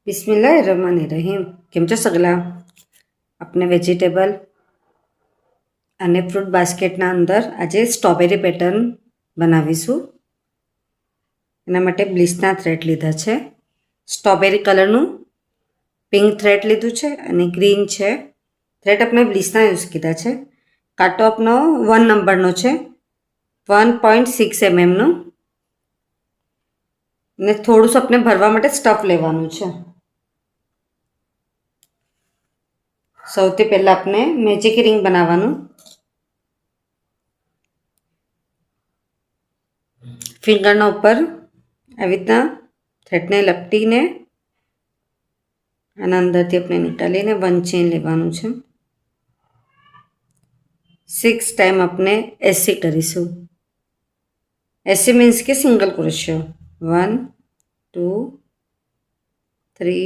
બિસ્મિલ્લાહિર્રહમાનિર્રહીમ. કેમ છો સગલા? આપણે વેજીટેબલ અને ફ્રૂટ બાસ્કેટના અંદર આજે સ્ટ્રોબેરી પેટર્ન બનાવીશું. એના માટે બ્લિસના થ્રેડ લીધા છે. સ્ટ્રોબેરી કલરનું પિંક થ્રેડ લીધું છે અને ગ્રીન છે. થ્રેડ આપણે બ્લિસના યુઝ કીધા છે. કાંટો આપનો 1 નંબરનો છે, 1.6 mm નો, ને થોડું આપણે ભરવા માટે સ્ટફ લેવાનું છે. સૌથી પહેલાં આપણે મેજિક રિંગ બનાવવાનું. ફિંગરના ઉપર આવી રીતના થ્રેડને લપટીને આના અંદરથી આપણે નીકાળીને 1 ચેન લેવાનું છે. 6 ટાઈમ આપણે એસી કરીશું. એસી મીન્સ કે સિંગલ ક્રોશિયો. 1 2 3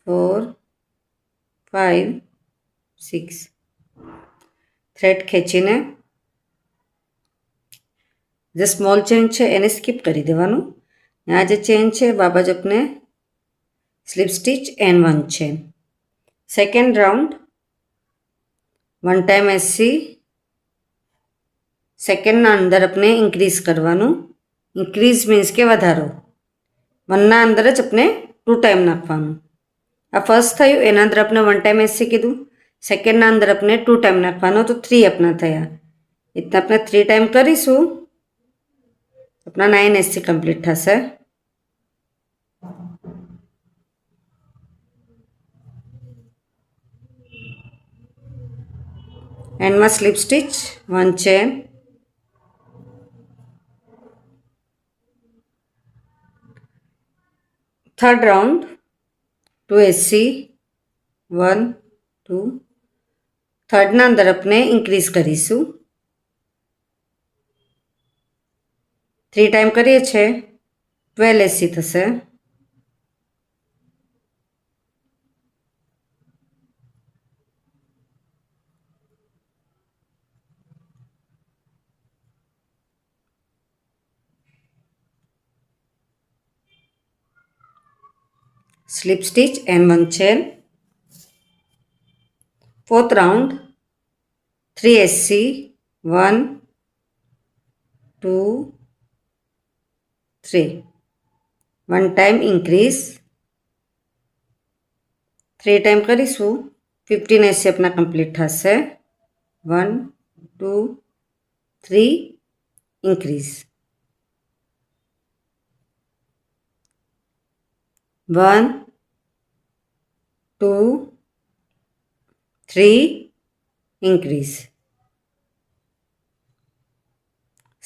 4 5 6. થ્રેડ ખેંચીને જે સ્મોલ ચેન છે એને સ્કીપ કરી દેવાનું. આ જે ચેન છે બાબા જ આપણે slip stitch and 1 chain. Second round 1 time SC. સેકન્ડના અંદર આપણે ઇન્ક્રીઝ કરવાનું. ઇન્ક્રીઝ મીન્સ કે વધારો. 1ના અંદર જ આપણે 2 ટાઈમ નાખવાનું. આ ફર્સ્ટ થયું, એના અંદર આપણે 1 ટાઈમ એસી કીધું. સેકન્ડના અંદર આપણે 2 ટાઈમ નાખવાનો, તો 3 આપણા થયા. એટલે આપણે 3 ટાઈમ કરીશું, આપણા 9 એસી કમ્પ્લીટ થશે. એન્ડમાં slip stitch 1 chain. Third round 2 SC 1 2. થર્ડના અંદર આપણે ઇન્ક્રીઝ કરીશું. 3 ટાઈમ કરીએ છીએ 12 એસી થશે. Slip stitch and 1 chain. Fourth round 3 SC 1 2 3. 1 time increase. 3 time કરીશું, 15 એસી આપણા કમ્પ્લીટ થશે. 1 2 3 increase. 1 2 3 increase.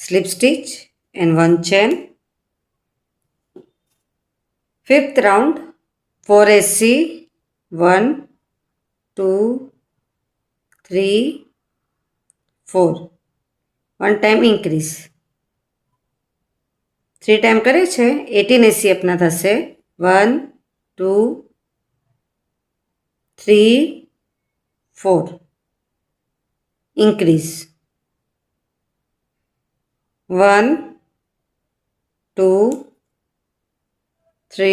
Slip stitch and 1 chain. Fifth round 4 AC 1 2 3 4. 1 time increase. 3 time કરે છે 18 AC આપના થશે. 1 2 3 4. Increase. 1 2 3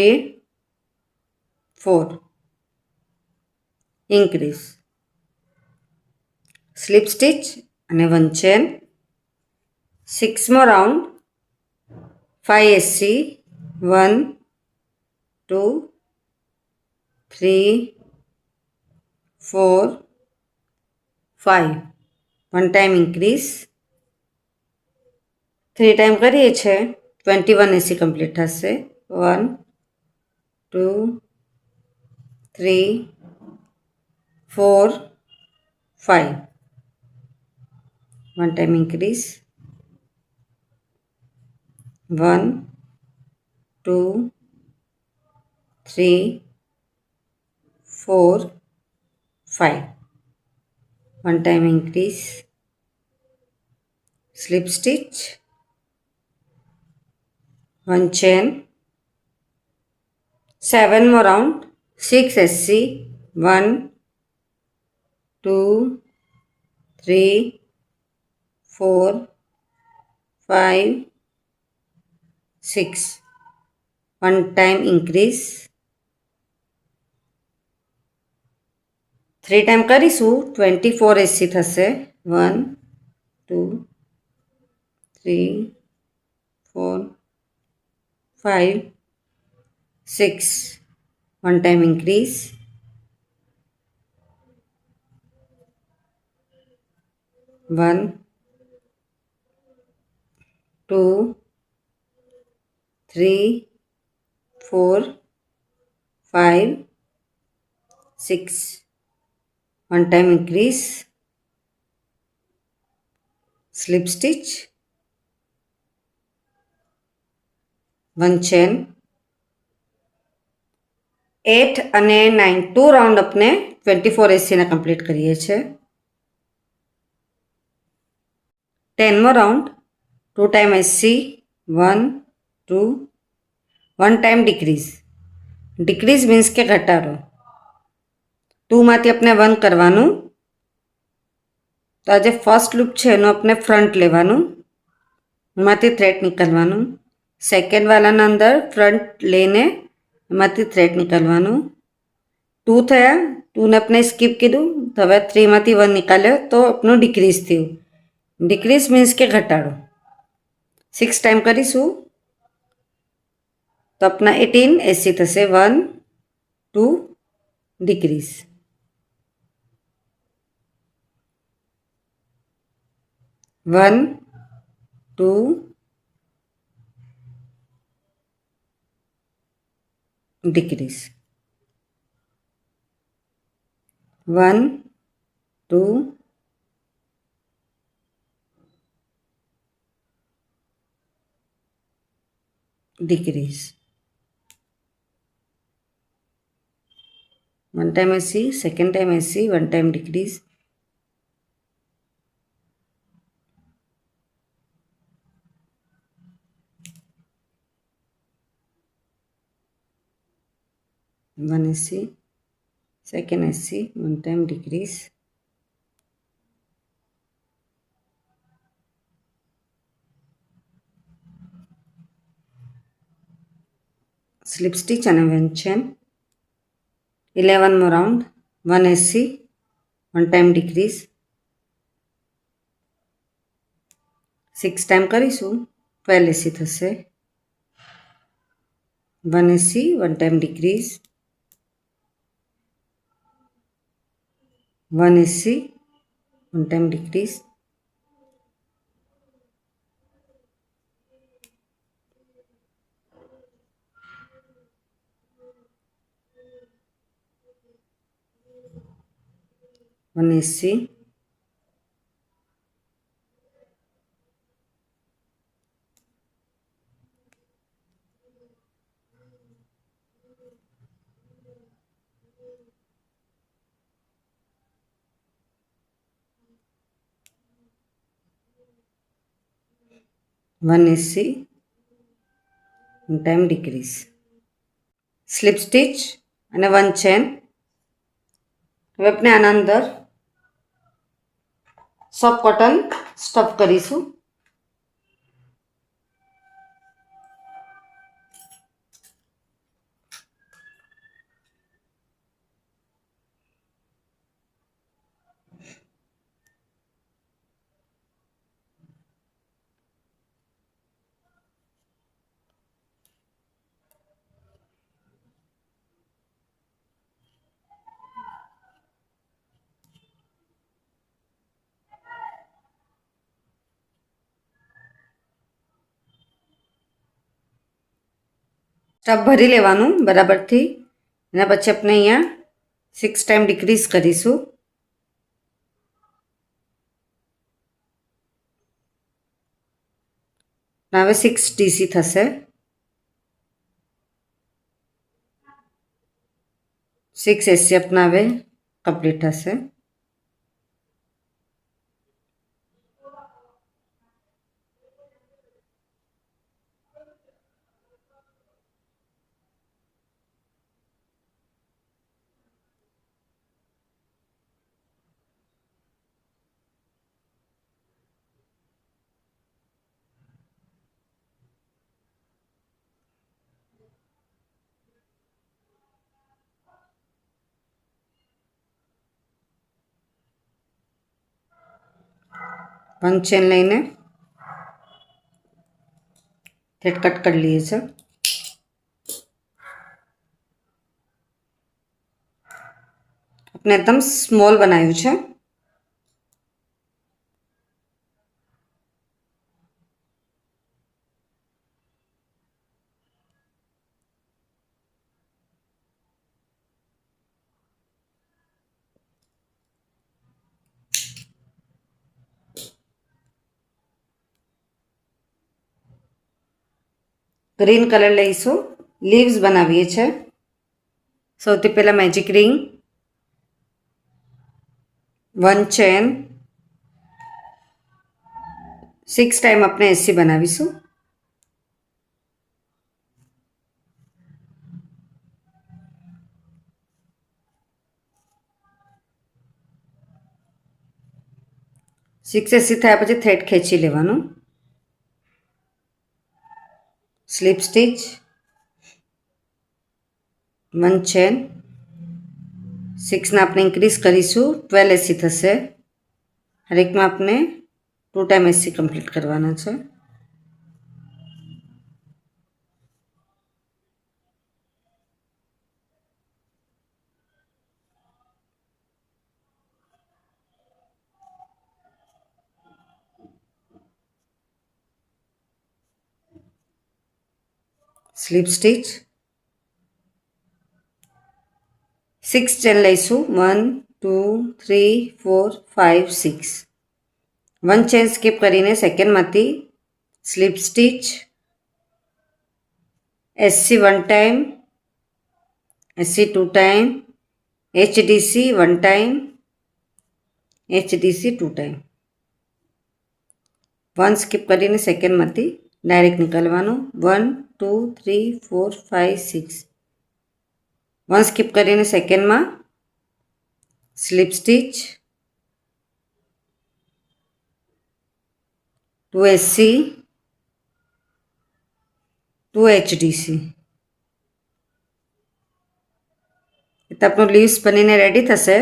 4. Increase. Slip stitch અને 1 chain. 6 more round 5 AC 1 2 3 4 5. 1 time increase. 3 time કરીએ છે 21 AC કમ્પ્લીટ થશે. 1 2 3 4 5. 1 time increase. 1 2 3 4 5. 1 time increase. Slip stitch 1 chain. 7 more round 6 SC 1 2 3 4 5 6. 1 time increase. 3 time કરીશું 24 એસી થશે 1 2 3 4 5 6 1 time increase 1 2 3 4 5 6 1 time increase, slip stitch, 1 chain, 8 અને 9 2 round આપણે 24 એસી complete કરીએ છીએ 10મો round 2 time એસી 1 2 1 time decrease means કે ઘટાડો 2 માંથી આપણે 1 કરવાનું તો આ જે ફર્સ્ટ લૂપ છે એનું આપણે ફ્રન્ટ લેવાનું એમાંથી થ્રેડ નીકળવાનું સેકન્ડ વાળાના અંદર ફ્રન્ટ લઈને એમાંથી થ્રેડ નીકળવાનું 2 થયા 2ને આપણે સ્કીપ કીધું તો હવે 3 માંથી 1 નીકાળ્યો તો આપણું ડિક્રીઝ થયું ડિક્રીઝ મીન્સ કે ઘટાડો 6 ટાઈમ કરીશું તો આપણા 18 એસી થશે 1 2 decrease 1 2 decrease 1 2 decrease 1 time AC second time AC 1 time decrease one AC second AC 1 time decrease slip stitch and one chain 11 more round 1 AC 1 time decrease 6 time કરીશું 12 AC થશે 1 AC 1 time decrease 1 AC 1 time decrease 1 AC 1 AC 1 time decrease slip stitch અને 1 chain હવે આપણે આના અંદર soft cotton stuff કરીશું stuff ભરી લેવાનું બરાબરથી એના પછી આપણે અહીંયા 6 ટાઈમ ડિક્રીઝ કરીશું હવે 6 DC થશે 6 AC આપના હવે કમ્પ્લીટ થશે 1 चेन લઈને થ્રેડ કટ કરી લઈએ છીએ। આપણે એકદમ સ્મોલ બનાવ્યું છે। ગ્રીન કલર લઈશું, લીવ્સ બનાવીએ છીએ। સૌથી પહેલાં મેજિક રિંગ, 1 ચેન, 6 ટાઈમ આપણે એસી બનાવીશું। સિક્સ એસી થયા પછી થ્રેડ ખેંચી લેવાનું। સ્લીપ સ્ટીચ, 1 ચેન, 6ને આપણે ઇન્ક્રીઝ કરીશું, 12 એસી થશે। હરેકમાં આપણે 2 ટાઈમ એસી કમ્પ્લીટ કરવાના છે। સ્લીપ સ્ટીચ, 6 ચેન લઈશું, 1 2 3 4 5 6। 1 ચેન સ્કીપ કરીને સેકન્ડમાંથી slip stitch, SC 1 time, SC 2 time, HDC 1 time, HDC 2 time. 1 skip કરીને સેકન્ડમાંથી ડાયરેક્ટ નીકળવાનું, 1 2 3 4 5 6। 1 સ્કીપ કરીને સેકન્ડમાં સ્લીપ સ્ટીચ, 2 એસસી, 2 એચડીસી। એટલે આપણું લીવ્સ બનીને રેડી થશે।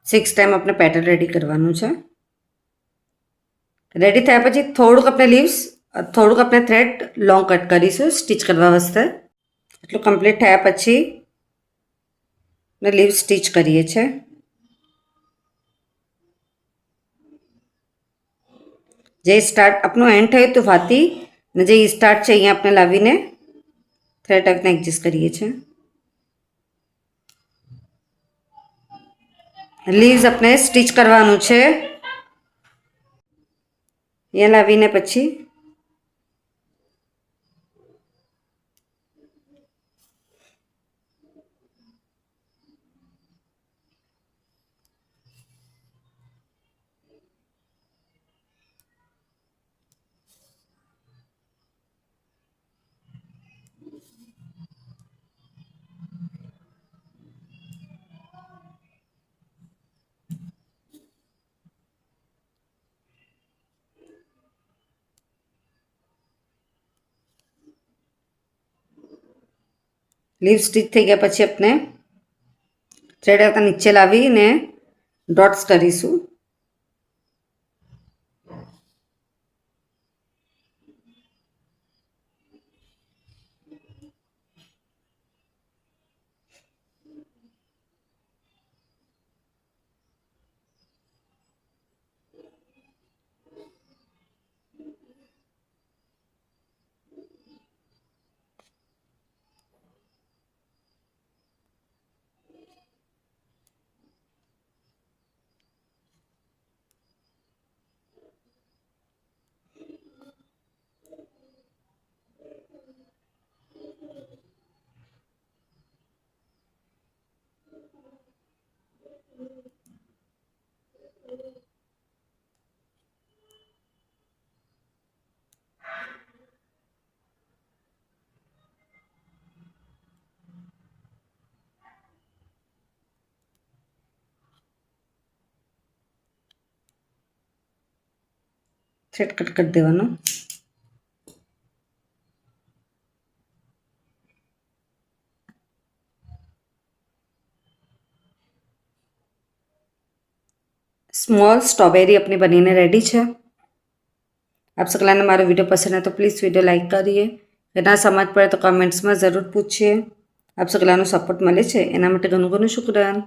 6 ટાઈમ આપણે પેટર્ન રેડી કરવાનું છે। રેડી થયા પછી થોડુંક આપણે થ્રેડ લોંગ કટ કરીશું સ્ટીચ કરવા વાસ્તે। એટલું કમ્પ્લીટ થયા પછી લીવ્સ સ્ટીચ કરીએ છીએ। જે સ્ટાર્ટ આપણું એન્ડ થયું હતું વાથી ને જે સ્ટાર્ટ છે અહીંયા આપણે લાવીને થ્રેડ આપણે એડજસ્ટ કરીએ છીએ। લીવ્સ આપણે સ્ટીચ કરવાનું છે। અહીંયા લાવીને પછી લીવ સ્ટીચ થઈ ગયા પછી આપણે થ્રેડ આપણે નીચે લાવીને ડોટ્સ કરીશું। થ્રેડ કટ કરી દેવાનું। સ્મોલ સ્ટ્રોબેરી આપણી બનીને રેડી છે. આપ સગલાને મારો વિડીયો પસંદ આવે તો પ્લીઝ વિડીયો લાઈક કરીએ. ના સમજ પડે તો કમેન્ટ્સમાં જરૂર પૂછીએ. આપ સગલાનો સપોર્ટ મળે છે એના માટે ઘણું ઘણું શુક્રિયા.